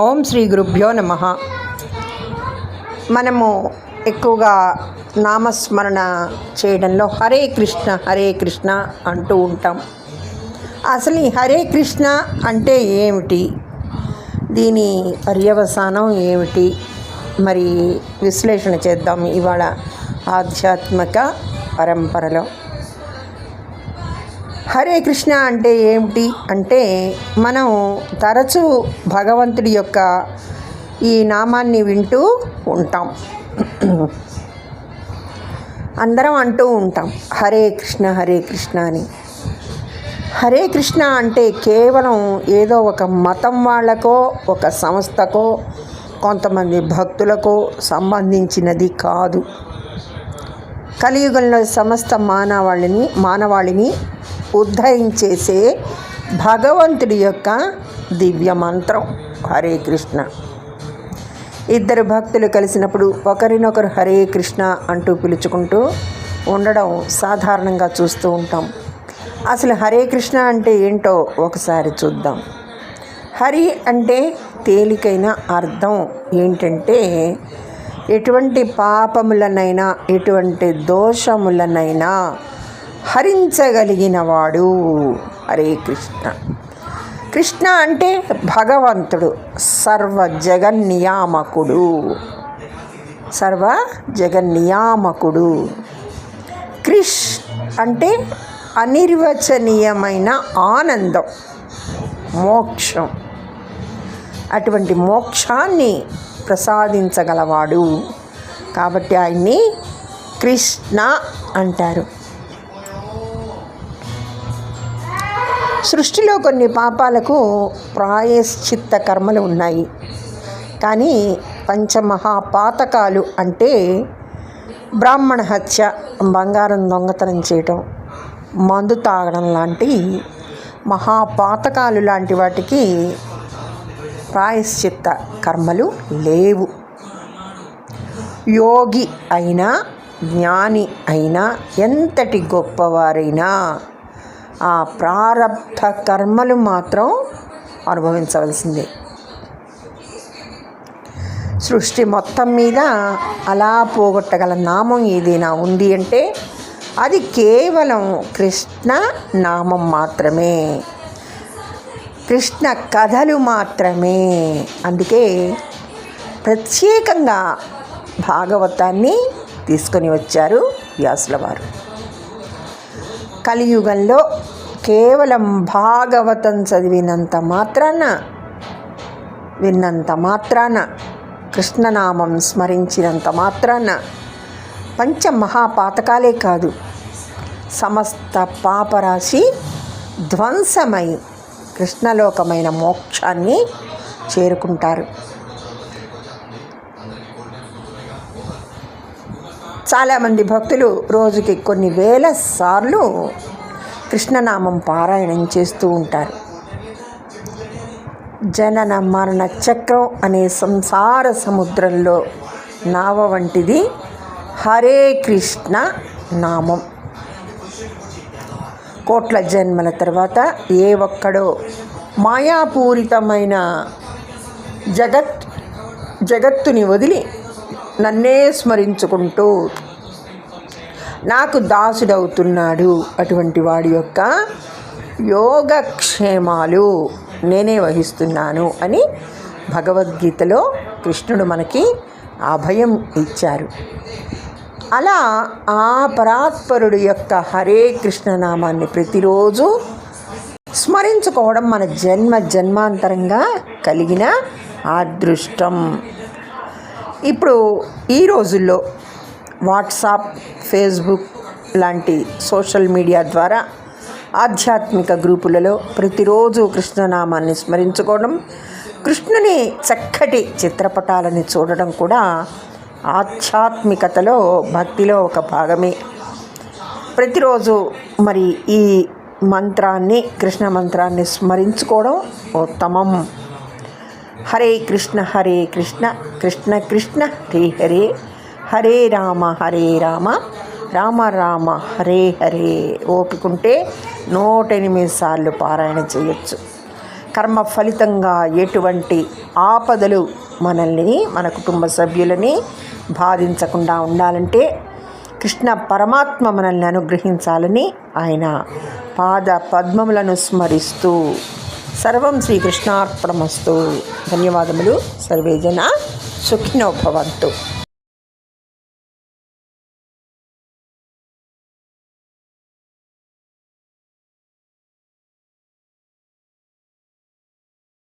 ఓం శ్రీ గురుభ్యో నమః. మనము ఎక్కువగా నామస్మరణ చేయడంలో హరే కృష్ణ అంటూ ఉంటాం. అసలు ఈ హరే కృష్ణ అంటే ఏమిటి, దీని పర్యవసానం ఏమిటి, మరి విశ్లేషణ చేద్దాం ఇవాళ ఆధ్యాత్మిక పరంపరలో. హరే కృష్ణ అంటే ఏమిటి అంటే, మనం తరచూ భగవంతుడి యొక్క ఈ నామాన్ని వింటూ ఉంటాం. అందరం అంటూ ఉంటాం హరే కృష్ణ అని. హరే కృష్ణ అంటే కేవలం ఏదో ఒక మతం వాళ్ళకో, ఒక సంస్థకో, కొంతమంది భక్తులకో సంబంధించినది కాదు. కలియుగంలో సమస్త మానవాళిని ఉద్ధరించేసే భగవంతుడి యొక్క దివ్య మంత్రం హరే కృష్ణ. ఇద్దరు భక్తులు కలిసినప్పుడు ఒకరినొకరు హరే కృష్ణ అంటూ పిలుచుకుంటూ ఉండడం సాధారణంగా చూస్తూ ఉంటాం. అసలు హరే కృష్ణ అంటే ఏంటో ఒకసారి చూద్దాం. హరి అంటే తేలికైన అర్థం ఏంటంటే, ఎటువంటి పాపములనైనా ఎటువంటి దోషములనైనా హరించగలిగినవాడు హరే కృష్ణ. కృష్ణ అంటే భగవంతుడు, సర్వ జగన్నియామకుడు. కృష్ అంటే అనిర్వచనీయమైన ఆనందం, మోక్షం. అటువంటి మోక్షాన్ని ప్రసాదించగలవాడు కాబట్టి ఆయన్ని కృష్ణ అంటారు. సృష్టిలో కొన్ని పాపాలకు ప్రాయశ్చిత్త కర్మలు ఉన్నాయి, కానీ పంచమహాపాతకాలు అంటే బ్రాహ్మణ హత్య, బంగారం దొంగతనం చేయటం, మందు తాగడం లాంటి మహాపాతకాలు లాంటి వాటికి ప్రాయశ్చిత్త కర్మలు లేవు. యోగి అయినా జ్ఞాని అయినా ఎంతటి గొప్పవారైనా ఆ ప్రారబ్ధ కర్మలు మాత్రం అనుభవించవలసిందే. సృష్టి మొత్తం మీద అలా పోగొట్టగల నామం ఏదైనా ఉంది అంటే అది కేవలం కృష్ణ నామం మాత్రమే, కృష్ణ కథలు మాత్రమే. అందుకే ప్రత్యేకంగా భాగవతాన్ని తీసుకొని వచ్చారు వ్యాసుల వారు. కలియుగంలో కేవలం భాగవతం విన్నంత మాత్రాన కృష్ణనామం స్మరించినంత మాత్రాన పంచమహాపాతకాలే కాదు, సమస్త పాపరాశి ధ్వంసమై కృష్ణలోకమైన మోక్షాన్ని చేరుకుంటారు. చాలామంది భక్తులు రోజుకి కొన్ని వేల సార్లు కృష్ణనామం పారాయణం చేస్తూ ఉంటారు. జనన మరణ చక్రం అనే సంసార సముద్రంలో నావ వంటిది హరే కృష్ణ నామం. కోట్ల జన్మల తర్వాత ఏ ఒక్కడో మాయాపూరితమైన జగత్తుని వదిలి నన్నే స్మరించుకుంటూ నాకు దాసుడవుతున్నాడు. అటువంటి వాడి యొక్క యోగక్షేమాలు నేనే వహిస్తున్నాను అని భగవద్గీతలో కృష్ణుడు మనకి అభయం ఇచ్చారు. అలా ఆ పరాత్పరుడు యొక్క హరే కృష్ణ నామాన్ని ప్రతిరోజు స్మరించుకోవడం మన జన్మాంతరంగా కలిగిన అదృష్టం. ఇప్పుడు ఈ రోజుల్లో వాట్సాప్, ఫేస్బుక్ లాంటి సోషల్ మీడియా ద్వారా ఆధ్యాత్మిక గ్రూపులలో ప్రతిరోజు కృష్ణనామాన్ని స్మరించుకోవడం, కృష్ణుని చక్కటి చిత్రపటాలని చూడడం కూడా ఆధ్యాత్మికతలో, భక్తిలో ఒక భాగమే. ప్రతిరోజు మరి ఈ మంత్రాన్ని, కృష్ణ మంత్రాన్ని స్మరించుకోవడం ఉత్తమం. హరే కృష్ణ కృష్ణ కృష్ణ హరే హరే, హరే రామ రామ రామ హరే హరే. ఓపికంటే 108 సార్లు పారాయణ చేయొచ్చు. కర్మ ఫలితంగా ఎటువంటి ఆపదలు మనల్ని, మన కుటుంబ సభ్యులని బాధించకుండా ఉండాలంటే కృష్ణ పరమాత్మ మనల్ని అనుగ్రహించాలని ఆయన పాద పద్మములను స్మరిస్తూ సర్వం శ్రీకృష్ణార్పణమస్తు. ధన్యవాదములు. సర్వేజన సుఖినో భవంతు.